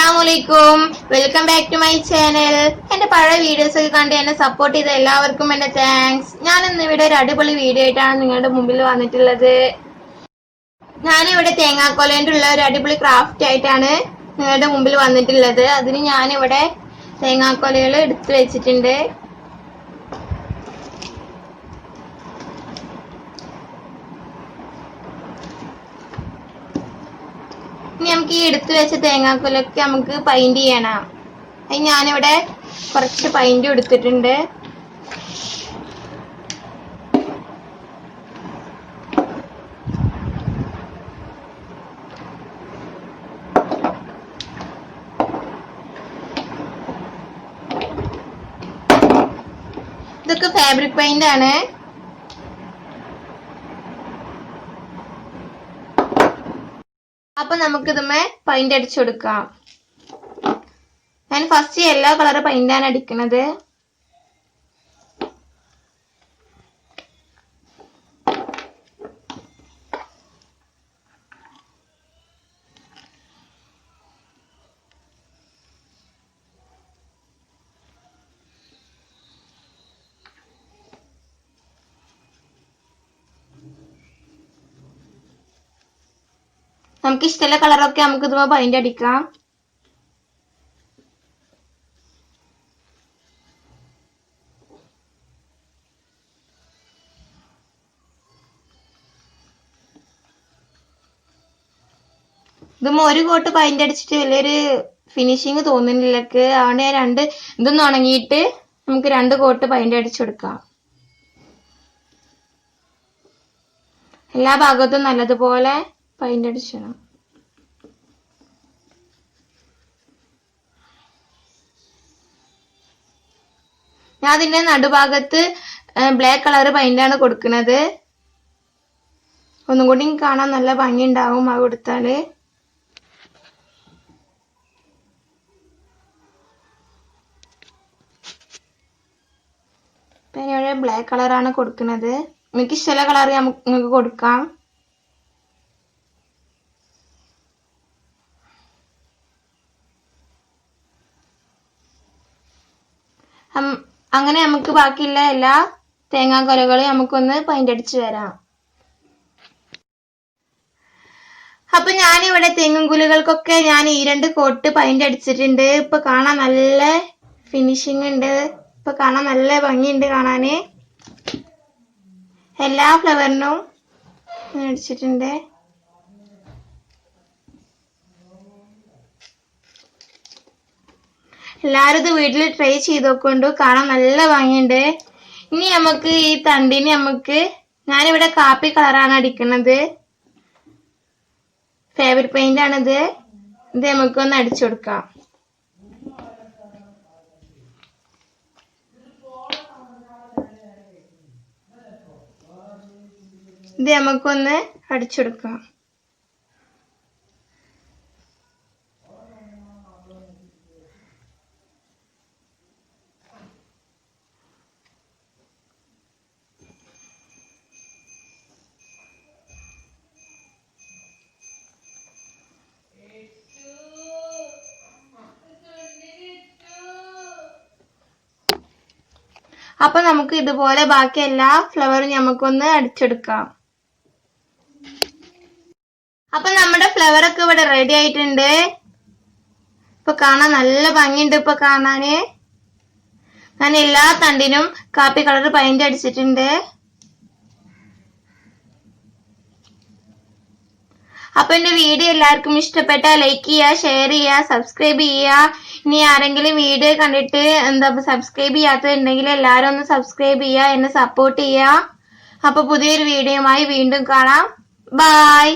Assalamualaikum. Welcome back to my channel. എന്റെ പഴയ videos ഒക്കെ കണ്ട് എന്നെ സപ്പോർട്ട് ചെയ്ത എല്ലാവർക്കും എന്റെ താങ്ക്സ്. ഞാൻ ഇന്ന് ഇവിടെ ഒരു അടിപൊളി വീഡിയോ ആയിട്ടാണ് നിങ്ങളുടെ മുമ്പിൽ വന്നിട്ടുള്ളത്. ഞാനിവിടെ തേങ്ങാക്കൊലയുള്ള ഒരു അടിപൊളി ക്രാഫ്റ്റ് ആയിട്ടാണ് നിങ്ങളുടെ മുമ്പിൽ വന്നിട്ടുള്ളത്. അതിന് ഞാനിവിടെ തേങ്ങാക്കൊലകൾ എടുത്തു വെച്ചിട്ടുണ്ട്. ഇനി നമുക്ക് ഈ എടുത്തു വെച്ച തേങ്ങാക്കൊലൊക്കെ നമുക്ക് പെയിന്റ് ചെയ്യണം. അത് ഞാനിവിടെ കുറച്ച് പെയിന്റ് എടുത്തിട്ടുണ്ട്. ഇതൊക്കെ ഫാബ്രിക് പെയിന്റ് ആണ്. അപ്പൊ നമുക്ക് ഇതുമേ പെയിന്റ് അടിച്ചു കൊടുക്കാം. ഞാൻ ഫസ്റ്റ് യെല്ലോ കളർ പെയിന്റ് ആണ് അടിക്കുന്നത്. നമുക്ക് ഇഷ്ടമുള്ള കളറൊക്കെ നമുക്ക് ഇതുമേ പെയിന്റ് അടിക്കാം. ഇതും ഒരു കോട്ട് പെയിന്റ് അടിച്ചിട്ട് വലിയൊരു ഫിനിഷിങ് തോന്നുന്നില്ല. അതുകൊണ്ട് ഞാൻ ഇതൊന്ന് ഉണങ്ങിയിട്ട് നമുക്ക് 2 കോട്ട് പെയിന്റ് അടിച്ചു കൊടുക്കാം. എല്ലാ ഭാഗത്തും നല്ലതുപോലെ പെയിന്റ് അടിച്ചണം. ഞാൻ അതിന്റെ നടുഭാഗത്ത് ബ്ലാക്ക് കളർ പെയിന്റ് ആണ് കൊടുക്കുന്നത്. ഒന്നും കൂടി കാണാൻ നല്ല ഭംഗി ഉണ്ടാവും അത് കൊടുത്താല്. ഇവിടെ ബ്ലാക്ക് കളറാണ് കൊടുക്കുന്നത്. എനിക്ക് ഇഷ്ടമുള്ള കളർ നിങ്ങൾക്ക് കൊടുക്കാം. അങ്ങനെ നമുക്ക് ബാക്കിയുള്ള എല്ലാ തേങ്ങാക്കൊലകളും നമുക്കൊന്ന് പെയിന്റ് അടിച്ചു വരാം. അപ്പൊ ഞാനിവിടെ തെങ്ങുകുലകൾക്കൊക്കെ ഞാൻ ഈ 2 കോട്ട് പെയിന്റ് അടിച്ചിട്ടുണ്ട്. ഇപ്പൊ കാണാൻ നല്ല ഫിനിഷിംഗ് ഉണ്ട്. ഇപ്പൊ കാണാൻ നല്ല ഭംഗിയുണ്ട് കാണാന്. എല്ലാ ഫ്ലവറിനും അടിച്ചിട്ടുണ്ട്. എല്ലാരും ഇത് വീട്ടിൽ ട്രൈ ചെയ്ത് നോക്കൊണ്ടു. കാണാൻ നല്ല ഭംഗിയുണ്ട്. ഇനി നമുക്ക് ഈ തണ്ടിന് ഞാനിവിടെ കാപ്പി കളറാണ് അടിക്കുന്നത്. ഫാബ്രിക് പെയിന്റ് ആണിത്. ഇത് നമുക്കൊന്ന് അടിച്ചു കൊടുക്കാം. ഇത് നമുക്കൊന്ന് അടിച്ചെടുക്കാം. അപ്പൊ നമുക്ക് ഇതുപോലെ ബാക്കി എല്ലാ ഫ്ലവറും നമുക്കൊന്ന് അടിച്ചെടുക്കാം. അപ്പൊ നമ്മുടെ ഫ്ലവർ ഒക്കെ ഇവിടെ റെഡി ആയിട്ടുണ്ട്. ഇപ്പൊ കാണാൻ നല്ല ഭംഗിയുണ്ട്. ഇപ്പൊ കാണാന് ഞാൻ എല്ലാ തണ്ടിനും കാപ്പി കളർ പെയിന്റ് അടിച്ചിട്ടുണ്ട്. അപ്പൊ എന്റെ വീഡിയോ എല്ലാവർക്കും ഇഷ്ടപ്പെട്ടാൽ ലൈക്ക് ചെയ്യുക, ഷെയർ ചെയ്യുക, സബ്സ്ക്രൈബ് ചെയ്യുക. ഇനി ആരെങ്കിലും വീഡിയോ കണ്ടിട്ട് സബ്സ്ക്രൈബ് ചെയ്യാത്തതുണ്ടെങ്കിൽ എല്ലാവരും ഒന്ന് സബ്സ്ക്രൈബ് ചെയ്യുക, എന്നെ സപ്പോർട്ട് ചെയ്യുക. അപ്പൊ പുതിയൊരു വീഡിയോയുമായി വീണ്ടും കാണാം. ബൈ.